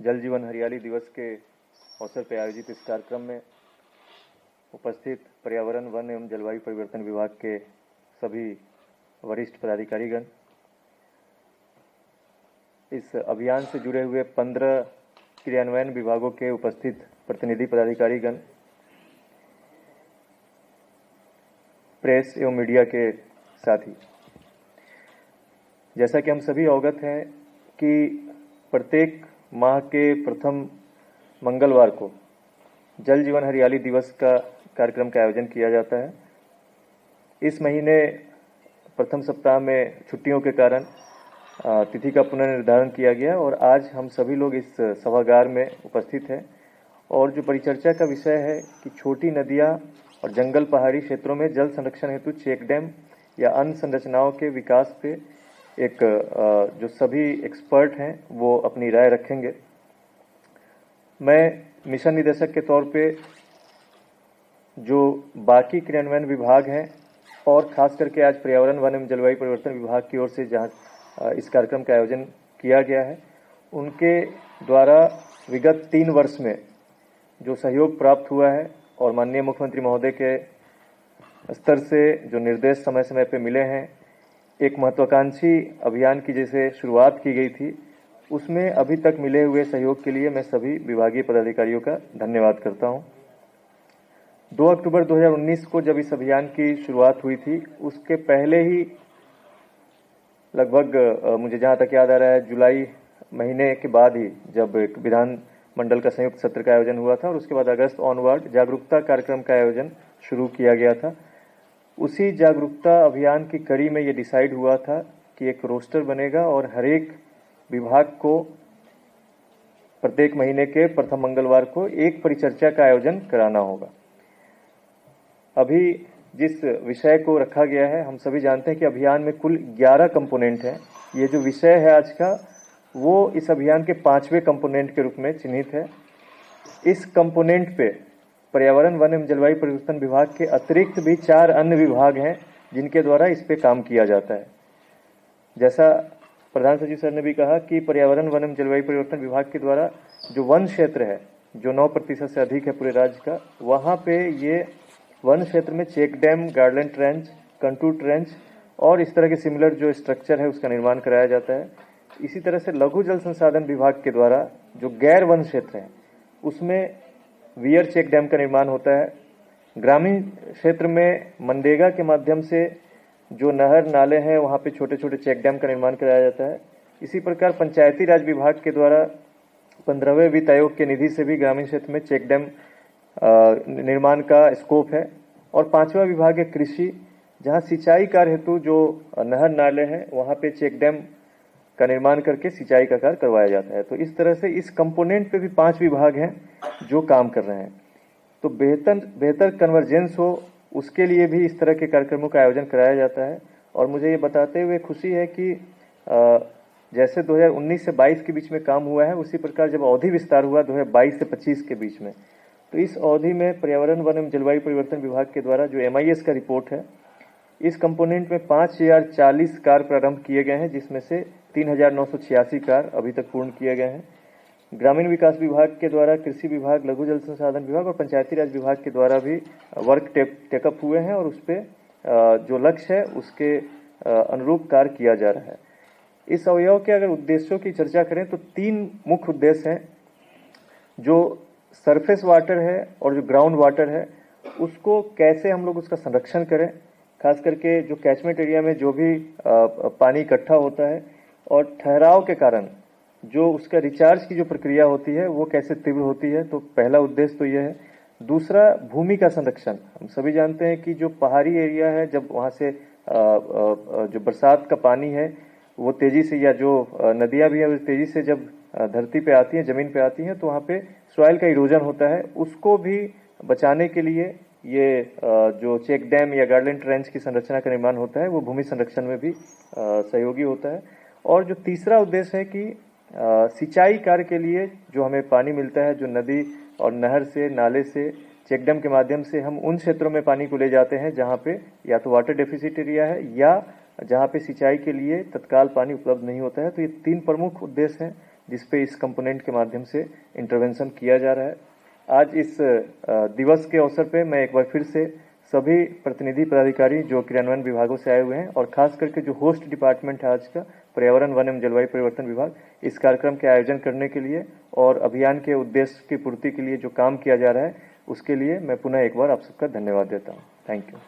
जल जीवन हरियाली दिवस के अवसर पर आयोजित इस कार्यक्रम में उपस्थित पर्यावरण, वन एवं जलवायु परिवर्तन विभाग के सभी वरिष्ठ पदाधिकारीगण, इस अभियान से जुड़े हुए 15 क्रियान्वयन विभागों के उपस्थित प्रतिनिधि पदाधिकारीगण, प्रेस एवं मीडिया के साथी, जैसा कि हम सभी अवगत हैं कि प्रत्येक माह के प्रथम मंगलवार को जल जीवन हरियाली दिवस का कार्यक्रम का आयोजन किया जाता है। इस महीने प्रथम सप्ताह में छुट्टियों के कारण तिथि का पुनर्निर्धारण किया गया और आज हम सभी लोग इस सभागार में उपस्थित हैं और जो परिचर्चा का विषय है कि छोटी नदियां और जंगल पहाड़ी क्षेत्रों में जल संरक्षण हेतु चेक डैम या अन्य संरचनाओं के विकास पे एक जो सभी एक्सपर्ट हैं वो अपनी राय रखेंगे। मैं मिशन निदेशक के तौर पे जो बाकी क्रियान्वयन विभाग हैं और खास करके आज पर्यावरण, वन एवं जलवायु परिवर्तन विभाग की ओर से जहां इस कार्यक्रम का आयोजन किया गया है, उनके द्वारा विगत 3 वर्ष में जो सहयोग प्राप्त हुआ है और माननीय मुख्यमंत्री महोदय के स्तर से जो निर्देश समय समय पे मिले हैं, एक महत्वाकांक्षी अभियान की जैसे शुरुआत की गई थी, उसमें अभी तक मिले हुए सहयोग के लिए मैं सभी विभागीय पदाधिकारियों का धन्यवाद करता हूं। 2 अक्टूबर 2019 को जब इस अभियान की शुरुआत हुई थी, उसके पहले ही लगभग मुझे जहां तक याद आ रहा है जुलाई महीने के बाद ही जब एक विधान मंडल का संयुक्त सत्र का आयोजन हुआ था और उसके बाद अगस्त ऑनवर्ड जागरूकता कार्यक्रम का आयोजन शुरू किया गया था। उसी जागरूकता अभियान की कड़ी में ये डिसाइड हुआ था कि एक रोस्टर बनेगा और हर एक विभाग को प्रत्येक महीने के प्रथम मंगलवार को एक परिचर्चा का आयोजन कराना होगा। अभी जिस विषय को रखा गया है, हम सभी जानते हैं कि अभियान में कुल 11 कंपोनेंट हैं। ये जो विषय है आज का, वो इस अभियान के 5वें कंपोनेंट के रूप में चिन्हित है। इस कंपोनेंट पे पर्यावरण, वन एवं जलवायु परिवर्तन विभाग के अतिरिक्त भी 4 अन्य विभाग हैं जिनके द्वारा इस पे काम किया जाता है। जैसा प्रधान सचिव सर ने भी कहा कि पर्यावरण, वन एवं जलवायु परिवर्तन विभाग के द्वारा जो वन क्षेत्र है, जो 9% से अधिक है पूरे राज्य का, वहां पे ये वन क्षेत्र में चेक डैम, गार्डलैंड ट्रेंच, कंटूर ट्रेंच और इस तरह के सिमिलर जो स्ट्रक्चर है उसका निर्माण कराया जाता है। इसी तरह से लघु जल संसाधन विभाग के द्वारा जो गैर वन क्षेत्र है उसमें वियर चेक डैम का निर्माण होता है। ग्रामीण क्षेत्र में मनरेगा के माध्यम से जो नहर नाले हैं वहां पे छोटे छोटे चेक डैम का निर्माण कराया जाता है। इसी प्रकार पंचायती राज विभाग के द्वारा 15वें वित्त आयोग के निधि से भी ग्रामीण क्षेत्र में चेक डैम निर्माण का स्कोप है। और 5वां विभाग है कृषि, जहां सिंचाई कार्य हेतु जो नहर नाले हैं वहां पे चेक डैम का निर्माण करके सिंचाई का कार्य करवाया जाता है। तो इस तरह से इस कंपोनेंट पे भी 5 विभाग हैं जो काम कर रहे हैं। तो बेहतर कन्वर्जेंस हो उसके लिए भी इस तरह के कार्यक्रमों का आयोजन कराया जाता है। और मुझे ये बताते हुए खुशी है कि जैसे 2019 से 22 के बीच में काम हुआ है, उसी प्रकार जब अवधि विस्तार हुआ 2022 से 25 के बीच में, तो इस अवधि में पर्यावरण, वन एवं जलवायु परिवर्तन विभाग के द्वारा जो MIS का रिपोर्ट है, इस कंपोनेंट में 5040 कार्य प्रारंभ किए गए हैं, जिसमें से 3986 कार्य अभी तक पूर्ण किए गए हैं। ग्रामीण विकास विभाग के द्वारा, कृषि विभाग, लघु जल संसाधन विभाग और पंचायती राज विभाग के द्वारा भी वर्क टेकअप हुए हैं और उस पर जो लक्ष्य है उसके अनुरूप कार्य किया जा रहा है। इस अवयव के अगर उद्देश्यों की चर्चा करें तो 3 मुख्य उद्देश्य हैं। जो सरफेस वाटर है और जो ग्राउंड वाटर है, उसको कैसे हम लोग उसका संरक्षण करें, खास करके जो कैचमेंट एरिया में जो भी पानी इकट्ठा होता है और ठहराव के कारण जो उसका रिचार्ज की जो प्रक्रिया होती है वो कैसे तीव्र होती है। तो पहला उद्देश्य तो यह है। दूसरा, भूमि का संरक्षण। हम सभी जानते हैं कि जो पहाड़ी एरिया है, जब वहां से जो बरसात का पानी है वो तेजी से, या जो नदियां भी है तेजी से जब धरती पे आती है, जमीन पे आती है, तो वहां पे सॉइल का इरोजन होता है। उसको भी बचाने के लिए ये जो चेक डैम या गार्डलैंड ट्रेंच की संरचना का निर्माण होता है वो भूमि संरक्षण में भी सहयोगी होता है। और जो तीसरा उद्देश्य है कि सिंचाई कार्य के लिए जो हमें पानी मिलता है, जो नदी और नहर से, नाले से, चेक डैम के माध्यम से हम उन क्षेत्रों में पानी को ले जाते हैं जहां पे या तो वाटर डेफिसिट एरिया है या जहां पे सिंचाई के लिए तत्काल पानी उपलब्ध नहीं होता है। तो ये 3 प्रमुख उद्देश्य हैं जिसपे इस कंपोनेंट के माध्यम से इंटरवेंशन किया जा रहा है। आज इस दिवस के अवसर पे मैं एक बार फिर से सभी प्रतिनिधि पदाधिकारी जो क्रियान्वयन विभागों से आए हुए हैं और खास करके जो होस्ट डिपार्टमेंट है आज का, पर्यावरण वन एवं जलवायु परिवर्तन विभाग, इस कार्यक्रम के आयोजन करने के लिए और अभियान के उद्देश्य की पूर्ति के लिए जो काम किया जा रहा है उसके लिए मैं पुनः एक बार आप सबका धन्यवाद देता हूँ। Thank you.